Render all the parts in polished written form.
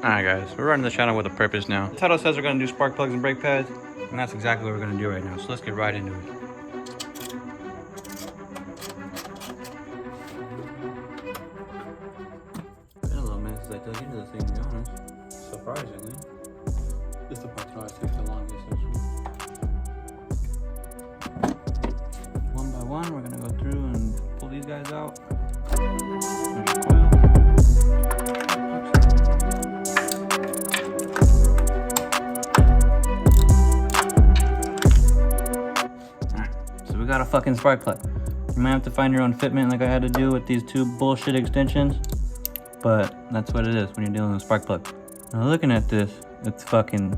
Alright guys, we're running the channel with a purpose now. The title says we're going to do spark plugs and brake pads, and that's exactly what we're going to do right now. So let's get right into it. It's been a little minute since I dug into this thing, to be honest. Surprisingly. This is the part that always takes the longest, actually. One by one, we're going to go through and pull these guys out. We got a fucking spark plug. You might have to find your own fitment like I had to do with these two bullshit extensions, but that's what it is when you're dealing with a spark plug. Now looking at this, it's fucking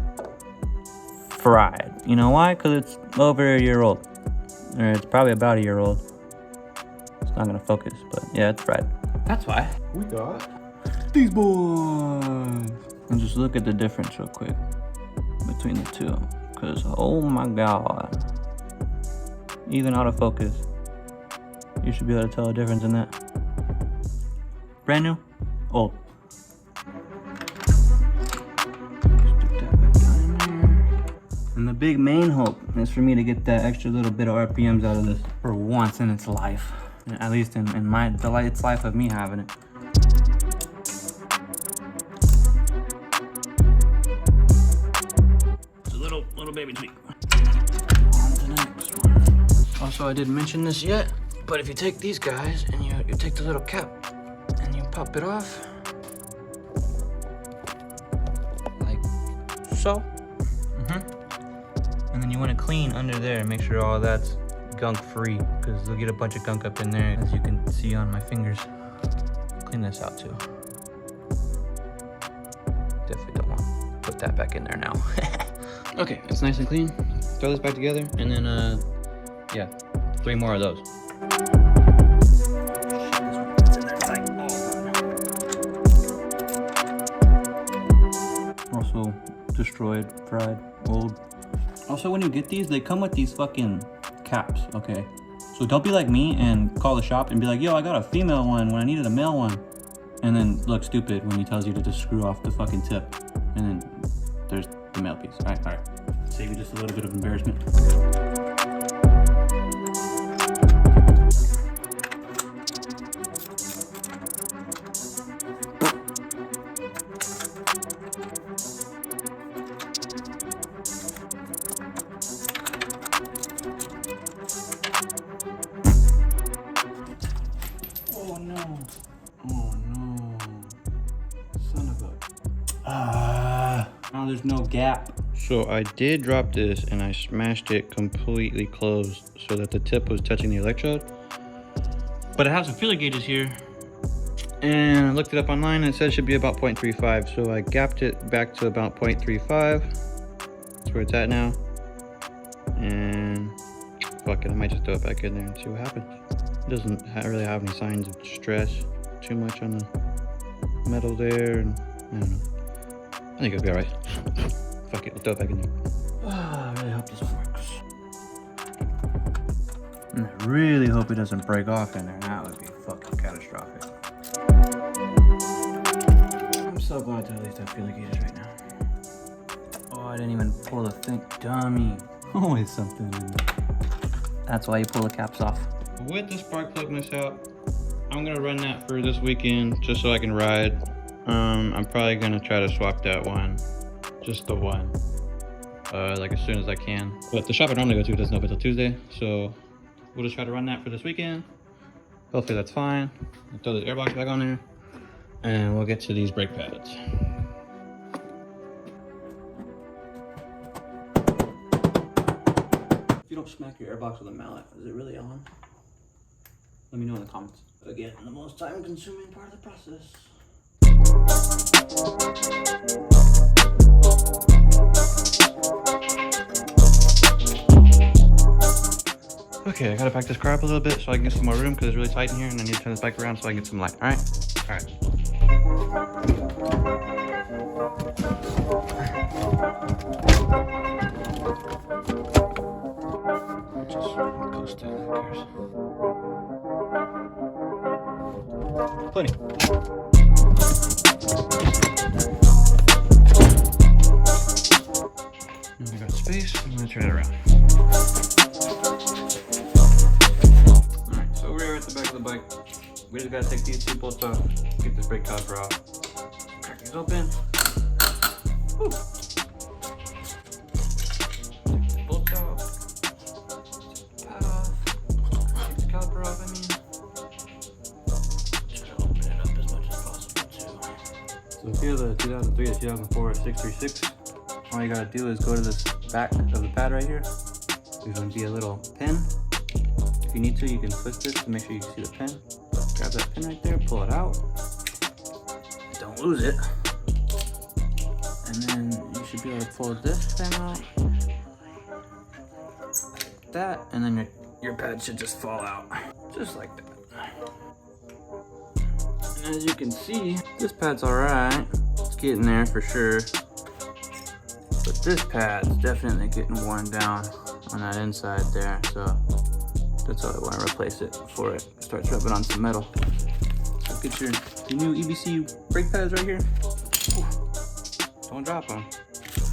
fried. You know why? Because it's over a year old. Or it's probably about a year old. It's not gonna focus, but yeah, it's fried. That's why. We got these boys. And just look at the difference real quick between the two. Because oh my god. Even out of focus, you should be able to tell a difference in that. Brand new, old. Stick that back down in there. And the big main hope is for me to get that extra little bit of RPMs out of this for once in its life. At least in its life of me having it. It's a little baby tweak. On to the next one. Also, I didn't mention this yet, but if you take these guys and you take the little cap and you pop it off, like so, and then you want to clean under there and make sure all that's gunk free, because you'll get a bunch of gunk up in there, as you can see on my fingers. Clean this out too. Definitely don't want to put that back in there now. Okay, it's nice and clean. Throw this back together, and then yeah, 3 more of those. Also destroyed, fried, old. Also, when you get these, they come with these fucking caps, okay? So don't be like me and call the shop and be like, yo, I got a female one when I needed a male one. And then look stupid when he tells you to just screw off the fucking tip. And then there's the male piece. All right. Save you just a little bit of embarrassment. Oh no. Son of a... Now there's no gap. So I did drop this and I smashed it completely closed so that the tip was touching the electrode. But it has some feeler gauges here. And I looked it up online and it said it should be about 0.35. So I gapped it back to about 0.35. That's where it's at now. And fuck it, I might just throw it back in there and see what happens. It doesn't really have any signs of stress too much on the metal there, and I don't know. I think it'll be alright. Fuck it, we'll throw it back in there. I really hope this works. And I really hope it doesn't break off in there. That would be fucking catastrophic. I'm so glad to at least have feeler gauges right now. Oh, I didn't even pull the thing. Dummy. Always something in there. That's why you pull the caps off. With the spark plug mishap, I'm gonna run that for this weekend just so I can ride. I'm probably gonna try to swap that one, just the one, like as soon as I can. But the shop I normally go to doesn't open until Tuesday, so we'll just try to run that for this weekend. Hopefully that's fine. I'll throw the airbox back on there, and we'll get to these brake pads. If you don't smack your airbox with a mallet, is it really on? Let me know in the comments. Again, the most time-consuming part of the process. Okay, I gotta back this car up a little bit so I can get some more room because it's really tight in here, and I need to turn this bike around so I can get some light. All right. Just post it. Who cares? Plenty. gotta take these two bolts off. Get this brake caliper off. Crack these open. Woo. Take the bolts off. Pad off. Take the caliper off, I mean. Try to open it up as much as possible too. So if you have the 2003 to 2004 636, all you gotta do is go to this back of the pad right here. There's gonna be a little pin. If you need to, you can twist this to make sure you can see the pin. Grab that pin right there, pull it out. Don't lose it. And then you should be able to pull this pin out. Like that, and then your pad should just fall out. Just like that. And as you can see, this pad's alright. It's getting there for sure. But this pad's definitely getting worn down on that inside there, so that's why I want to replace it before it starts rubbing on some metal. So get your new EBC brake pads right here. Ooh, don't drop them.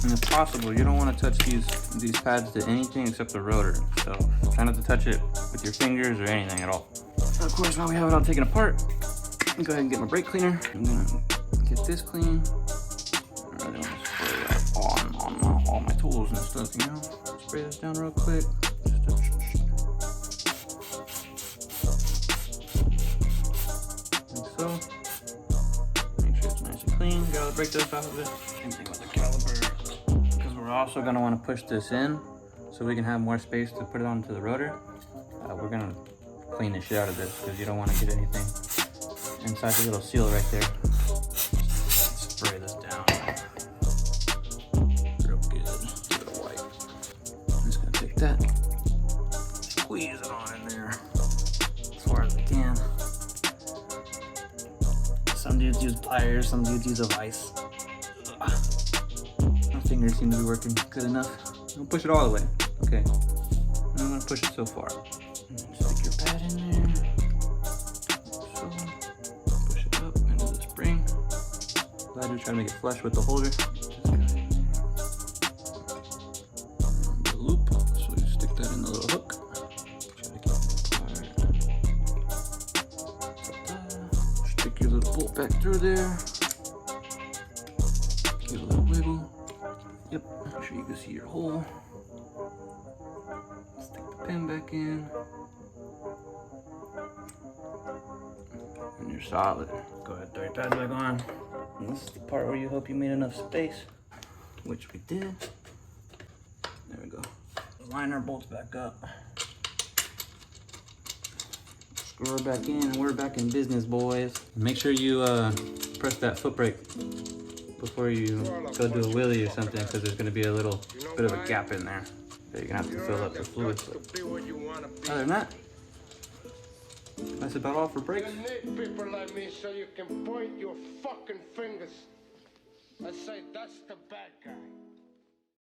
And if possible, you don't want to touch these pads to anything except the rotor. So try not to touch it with your fingers or anything at all. And of course, now we have it all taken apart. Let me go ahead and get my brake cleaner. I'm gonna get this clean. I really want to spray that on all my tools and stuff, you know? Spray this down real quick. Like so. Make sure it's nice and clean. Get all the brake dust off of it. Same thing with the caliper. Because we're also going to want to push this in so we can have more space to put it onto the rotor. We're going to clean the shit out of this because you don't want to get anything inside the little seal right there. Spray this down. Real good. Give it a wipe. I'm just going to take that. Squeeze it on in there as far as I can. Some dudes use pliers, some dudes use a vise. My fingers seem to be working good enough. Don't push it all the way. Okay. I'm gonna push it so far. Stick your pad in there. So push it up into the spring. Glad you're trying to make it flush with the holder. Just got it in there. Around the loop. So you stick that in the little hook. Stick your little bolt back through there. Give it a little wiggle. Yep. Make sure you can see your hole. Stick the pin back in. And you're solid. Go ahead, throw your pads back on. And this is the part where you hope you made enough space, which we did. There we go. Line our bolts back up. Screw her back in, and we're back in business, boys. Make sure you press that foot brake before you go do a wheelie or something, because there's going to be a little bit of a gap in there that you're going to have to fill up with fluid. Other than that, that's about all for brakes. You need people like me so you can point your fucking fingers and say, that's the bad guy.